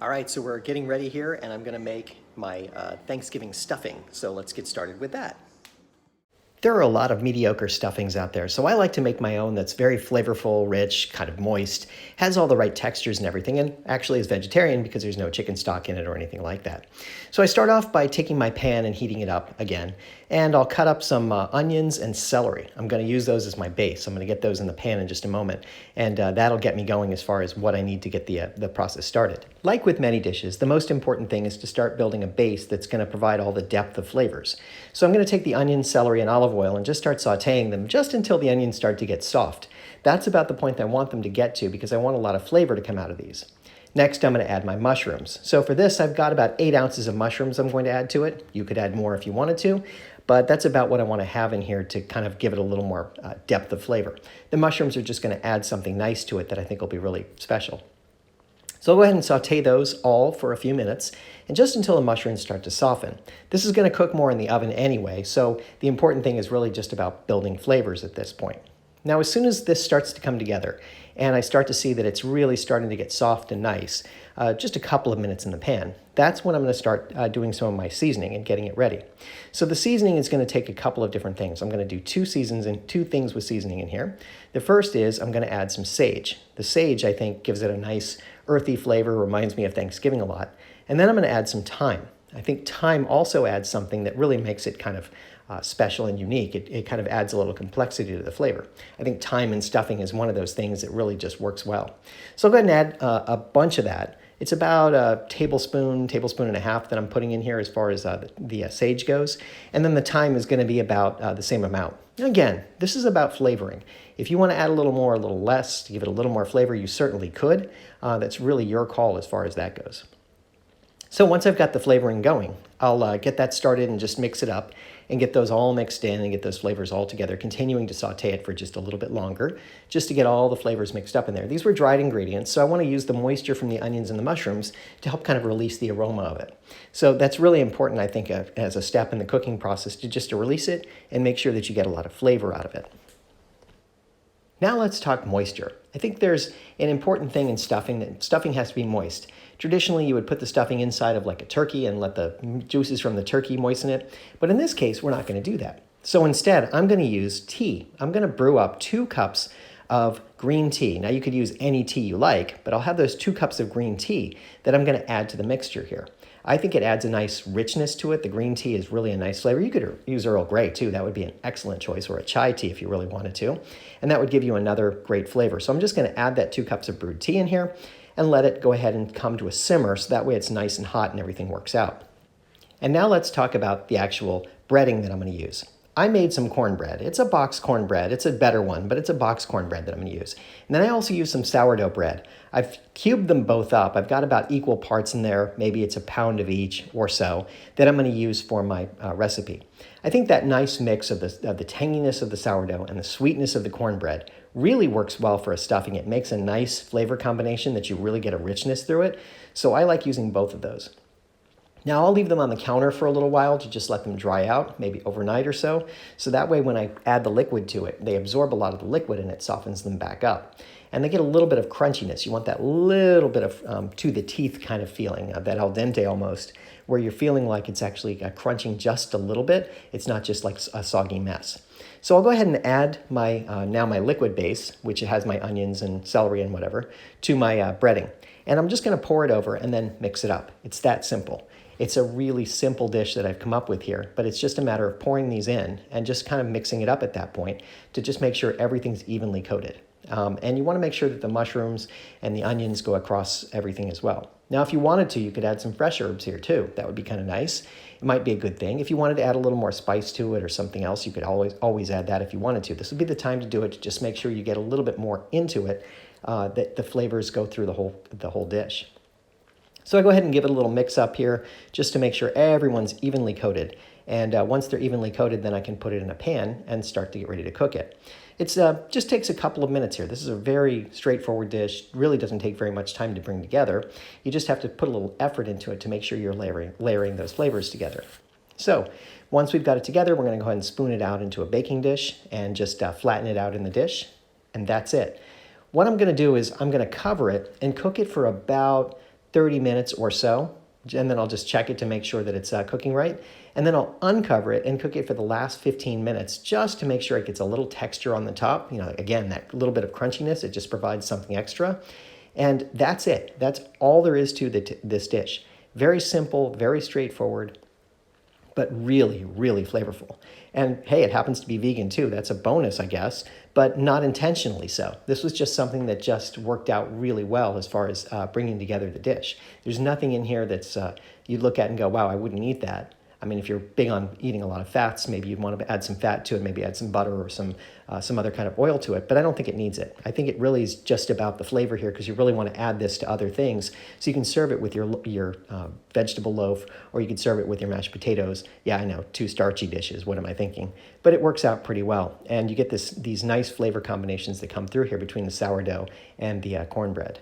All right, so we're getting ready here, and I'm gonna make my Thanksgiving stuffing. So let's get started with that. There are a lot of mediocre stuffings out there, so I like to make my own that's very flavorful, rich, kind of moist, has all the right textures and everything, and actually is vegetarian because there's no chicken stock in it or anything like that. So I start off by taking my pan and heating it up again, and I'll cut up some onions and celery. I'm going to use those as my base. I'm going to get those in the pan in just a moment, and that'll get me going as far as what I need to get the process started. Like with many dishes, the most important thing is to start building a base that's going to provide all the depth of flavors. So I'm going to take the onion, celery, and olive oil and just start sauteing them just until the onions start to get soft. That's about the point I want them to get to because I want a lot of flavor to come out of these. Next, I'm going to add my mushrooms. So for this, I've got about 8 ounces of mushrooms I'm going to add to it. You could add more if you wanted to, but that's about what I want to have in here to kind of give it a little more depth of flavor. The mushrooms are just going to add something nice to it that I think will be really special. So I'll go ahead and saute those all for a few minutes, and just until the mushrooms start to soften. This is going to cook more in the oven anyway, so the important thing is really just about building flavors at this point. Now, as soon as this starts to come together, and I start to see that it's really starting to get soft and nice, just a couple of minutes in the pan, that's when I'm going to start doing some of my seasoning and getting it ready. So the seasoning is going to take a couple of different things. I'm going to do two things with seasoning in here. The first is I'm going to add some sage. The sage, I think, gives it a nice earthy flavor, reminds me of Thanksgiving a lot. And then I'm going to add some thyme. I think thyme also adds something that really makes it kind of special and unique. It kind of adds a little complexity to the flavor. I think thyme in stuffing is one of those things that really just works well. So I'll go ahead and add a bunch of that. It's about a tablespoon and a half that I'm putting in here as far as the sage goes. And then the thyme is going to be about the same amount. Again, this is about flavoring. If you want to add a little more, a little less, to give it a little more flavor, you certainly could. That's really your call as far as that goes. So once I've got the flavoring going, I'll get that started and just mix it up and get those all mixed in and get those flavors all together, continuing to saute it for just a little bit longer, just to get all the flavors mixed up in there. These were dried ingredients, so I want to use the moisture from the onions and the mushrooms to help kind of release the aroma of it. So that's really important, I think, as a step in the cooking process, to release it and make sure that you get a lot of flavor out of it. Now let's talk moisture. I think there's an important thing in stuffing, that stuffing has to be moist. Traditionally, you would put the stuffing inside of like a turkey and let the juices from the turkey moisten it. But in this case, we're not going to do that. So instead, I'm going to use tea. I'm going to brew up 2 cups of green tea. Now you could use any tea you like, but I'll have those 2 cups of green tea that I'm going to add to the mixture here. I think it adds a nice richness to it. The green tea is really a nice flavor. You could use Earl Grey too. That would be an excellent choice, or a chai tea if you really wanted to. And that would give you another great flavor. So I'm just going to add that 2 cups of brewed tea in here and let it go ahead and come to a simmer, so that way it's nice and hot and everything works out. And now let's talk about the actual breading that I'm going to use. I made some cornbread. It's a box cornbread. It's a better one, but it's a box cornbread that I'm going to use. And then I also use some sourdough bread. I've cubed them both up. I've got about equal parts in there. Maybe it's a pound of each or so that I'm going to use for my recipe. I think that nice mix of the tanginess of the sourdough and the sweetness of the cornbread really works well for a stuffing. It makes a nice flavor combination that you really get a richness through it. So I like using both of those. Now I'll leave them on the counter for a little while to just let them dry out, maybe overnight or so. So that way when I add the liquid to it, they absorb a lot of the liquid and it softens them back up. And they get a little bit of crunchiness. You want that little bit of to the teeth kind of feeling, that al dente almost, where you're feeling like it's actually crunching just a little bit. It's not just like a soggy mess. So I'll go ahead and add my now my liquid base, which has my onions and celery and whatever, to my breading. And I'm just going to pour it over and then mix it up. It's that simple. It's a really simple dish that I've come up with here, but it's just a matter of pouring these in and just kind of mixing it up at that point to just make sure everything's evenly coated. And you want to make sure that the mushrooms and the onions go across everything as well. Now, if you wanted to, you could add some fresh herbs here too. That would be kind of nice. It might be a good thing. If you wanted to add a little more spice to it or something else, you could always add that if you wanted to. This would be the time to do it, to just make sure you get a little bit more into it, that the flavors go through the whole dish. So I go ahead and give it a little mix up here just to make sure everyone's evenly coated. And once they're evenly coated, then I can put it in a pan and start to get ready to cook it. It just takes a couple of minutes here. This is a very straightforward dish. Really doesn't take very much time to bring together. You just have to put a little effort into it to make sure you're layering those flavors together. So once we've got it together, we're going to go ahead and spoon it out into a baking dish and just flatten it out in the dish. And that's it. What I'm going to do is I'm going to cover it and cook it for about 30 minutes or so, and then I'll just check it to make sure that it's cooking right. And then I'll uncover it and cook it for the last 15 minutes just to make sure it gets a little texture on the top. You know, again, that little bit of crunchiness, it just provides something extra. And that's it. That's all there is to this dish. Very simple, very straightforward, but really, really flavorful. And hey, it happens to be vegan too. That's a bonus, I guess, but not intentionally so. This was just something that just worked out really well as far as bringing together the dish. There's nothing in here that's you look at and go, wow, I wouldn't eat that. I mean, if you're big on eating a lot of fats, maybe you'd want to add some fat to it, maybe add some butter or some other kind of oil to it, but I don't think it needs it. I think it really is just about the flavor here because you really want to add this to other things. So you can serve it with your vegetable loaf, or you can serve it with your mashed potatoes. Yeah, I know, 2 starchy dishes, what am I thinking? But it works out pretty well, and you get these nice flavor combinations that come through here between the sourdough and the cornbread.